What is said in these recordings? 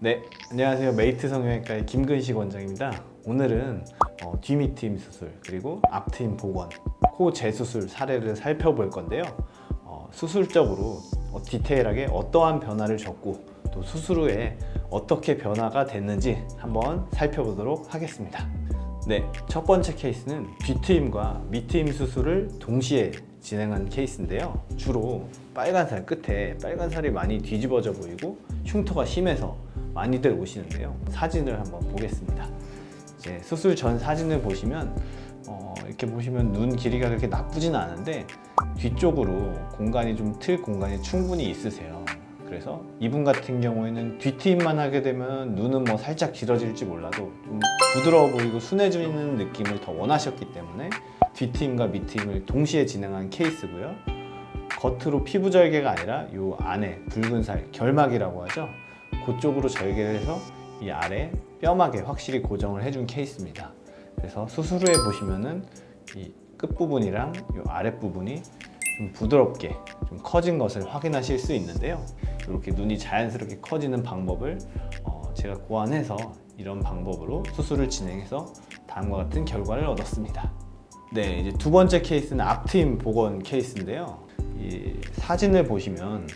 네, 안녕하세요. 메이트 성형외과의 김근식 원장입니다. 오늘은 뒤밑트임 수술 그리고 앞트임 복원, 코 재수술 사례를 살펴볼 건데요. 수술적으로 디테일하게 어떠한 변화를 줬고 또 수술 후에 어떻게 변화가 됐는지 한번 살펴보도록 하겠습니다. 네, 첫 번째 케이스는 뒤트임과 밑트임 수술을 동시에 진행한 케이스인데요. 주로 빨간 살 끝에 빨간 살이 많이 뒤집어져 보이고 흉터가 심해서 많이들 오시는데요. 사진을 한번 보겠습니다. 이제 수술 전 사진을 보시면 이렇게 보시면 눈 길이가 그렇게 나쁘진 않은데 뒤쪽으로 공간이 좀 틀 공간이 충분히 있으세요. 그래서 이분 같은 경우에는 뒤트임만 하게 되면 눈은 뭐 살짝 길어질지 몰라도 좀 부드러워 보이고 순해지는 느낌을 더 원하셨기 때문에 뒤트임과 밑트임을 동시에 진행한 케이스고요. 겉으로 피부 절개가 아니라 이 안에 붉은 살, 결막이라고 하죠. 그쪽으로 절개를 해서 이 아래 뼈막에 확실히 고정을 해준 케이스입니다. 그래서 수술 후에 보시면은 이 끝부분이랑 이 아랫부분이 좀 부드럽게 좀 커진 것을 확인하실 수 있는데요. 이렇게 눈이 자연스럽게 커지는 방법을 제가 고안해서 이런 방법으로 수술을 진행해서 다음과 같은 결과를 얻었습니다. 네, 이제 두 번째 케이스는 앞트임 복원 케이스인데요. 이 사진을 보시면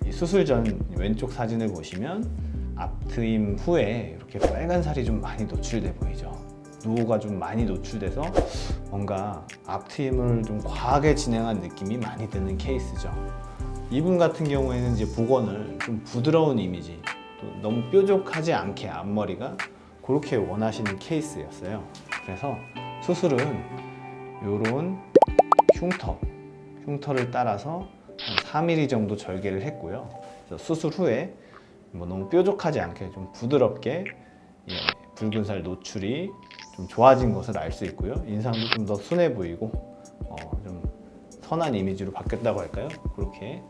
이 수술 전 왼쪽 사진을 보시면 앞트임 후에 이렇게 빨간 살이 좀 많이 노출돼 보이죠. 누오가 좀 많이 노출돼서 뭔가 앞트임을 좀 과하게 진행한 느낌이 많이 드는 케이스죠. 이분 같은 경우에는 이제 복원을 좀 부드러운 이미지, 또 너무 뾰족하지 않게 앞머리가 그렇게 원하시는 케이스였어요. 그래서 수술은 이런 흉터를 따라서 한 4mm 정도 절개를 했고요. 그래서 수술 후에 뭐 너무 뾰족하지 않게 좀 부드럽게 붉은 살 노출이 좀 좋아진 것을 알 수 있고요. 인상도 좀 더 순해 보이고 좀 선한 이미지로 바뀌었다고 할까요? 그렇게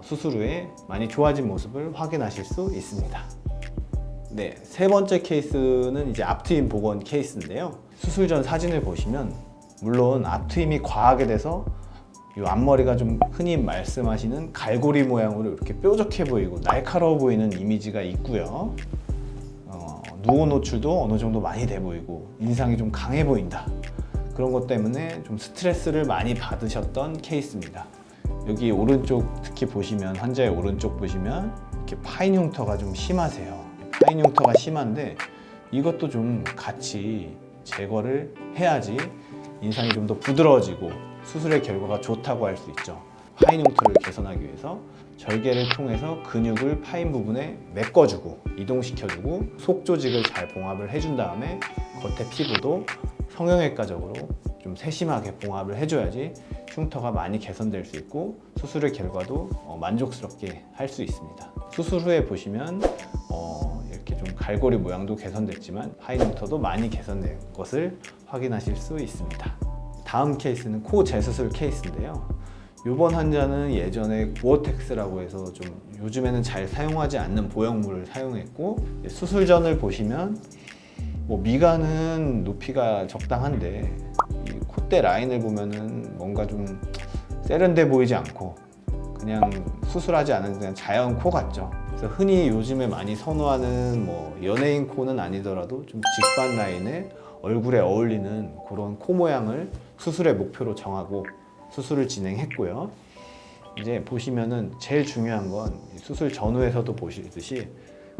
수술 후에 많이 좋아진 모습을 확인하실 수 있습니다. 네, 세 번째 케이스는 이제 앞트임 복원 케이스인데요. 수술 전 사진을 보시면 물론 앞트임이 과하게 돼서 이 앞머리가 좀 흔히 말씀하시는 갈고리 모양으로 이렇게 뾰족해 보이고 날카로워 보이는 이미지가 있고요. 누오 노출도 어느 정도 많이 돼 보이고 인상이 좀 강해 보인다. 그런 것 때문에 좀 스트레스를 많이 받으셨던 케이스입니다. 여기 오른쪽 특히 보시면 환자의 오른쪽 보시면 이렇게 파인 흉터가 좀 심하세요. 파인 흉터가 심한데 이것도 좀 같이 제거를 해야지 인상이 좀 더 부드러워지고 수술의 결과가 좋다고 할 수 있죠. 파인 흉터를 개선하기 위해서 절개를 통해서 근육을 파인 부분에 메꿔주고 이동시켜주고 속 조직을 잘 봉합을 해준 다음에 겉에 피부도 성형외과적으로 좀 세심하게 봉합을 해줘야지 흉터가 많이 개선될 수 있고 수술의 결과도 만족스럽게 할 수 있습니다. 수술 후에 보시면 이렇게 좀 갈고리 모양도 개선됐지만 파인 흉터도 많이 개선된 것을 확인하실 수 있습니다. 다음 케이스는 코 재수술 케이스인데요. 이번 환자는 예전에 구어텍스라고 해서 좀 요즘에는 잘 사용하지 않는 보형물을 사용했고 수술 전을 보시면 뭐 미간은 높이가 적당한데 이 콧대 라인을 보면은 뭔가 좀 세련돼 보이지 않고 그냥 수술하지 않은 그냥 자연 코 같죠. 그래서 흔히 요즘에 많이 선호하는 뭐 연예인 코는 아니더라도 좀 직반 라인에 얼굴에 어울리는 그런 코 모양을 수술의 목표로 정하고 수술을 진행했고요. 이제 보시면은 제일 중요한 건 수술 전후에서도 보시듯이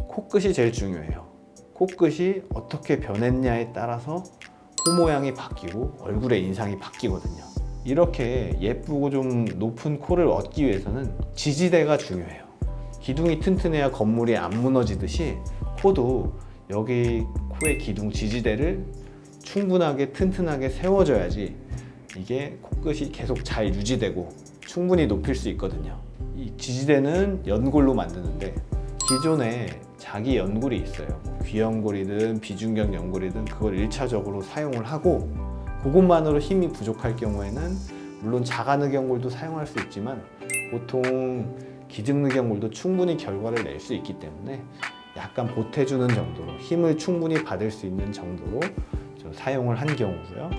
코끝이 제일 중요해요. 코끝이 어떻게 변했냐에 따라서 코 모양이 바뀌고 얼굴의 인상이 바뀌거든요. 이렇게 예쁘고 좀 높은 코를 얻기 위해서는 지지대가 중요해요. 기둥이 튼튼해야 건물이 안 무너지듯이 코도 여기 코의 기둥 지지대를 충분하게 튼튼하게 세워줘야지 이게 코끝이 계속 잘 유지되고 충분히 높일 수 있거든요. 이 지지대는 연골로 만드는데 기존에 자기 연골이 있어요. 귀연골이든 비중격 연골이든 그걸 1차적으로 사용을 하고 그것만으로 힘이 부족할 경우에는 물론 자가늑연골도 사용할 수 있지만 보통 기증늑연골도 충분히 결과를 낼 수 있기 때문에 약간 보태주는 정도로 힘을 충분히 받을 수 있는 정도로 사용을 한 경우고요.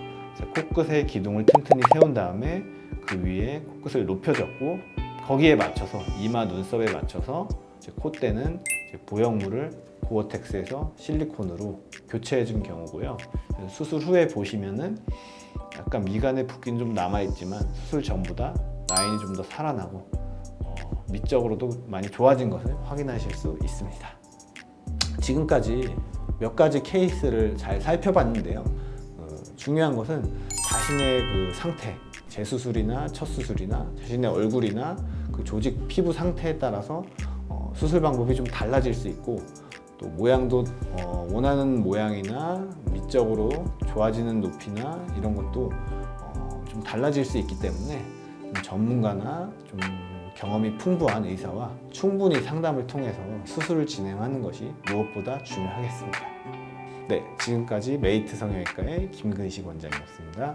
코끝의 기둥을 튼튼히 세운 다음에 그 위에 코끝을 높여줬고 거기에 맞춰서 이마 눈썹에 맞춰서 콧대는 보형물을 고어텍스에서 실리콘으로 교체해 준 경우고요. 수술 후에 보시면은 약간 미간에 붓기는 좀 남아있지만 수술 전보다 라인이 좀 더 살아나고 미적으로도 많이 좋아진 것을 확인하실 수 있습니다. 지금까지 몇 가지 케이스를 잘 살펴봤는데요. 중요한 것은 자신의 그 상태, 재수술이나 첫 수술이나 자신의 얼굴이나 그 조직 피부 상태에 따라서 수술 방법이 좀 달라질 수 있고, 또 모양도 원하는 모양이나 미적으로 좋아지는 높이나 이런 것도 좀 달라질 수 있기 때문에 좀 전문가나 좀 경험이 풍부한 의사와 충분히 상담을 통해서 수술을 진행하는 것이 무엇보다 중요하겠습니다. 네, 지금까지 메이트 성형외과의 김근식 원장이었습니다.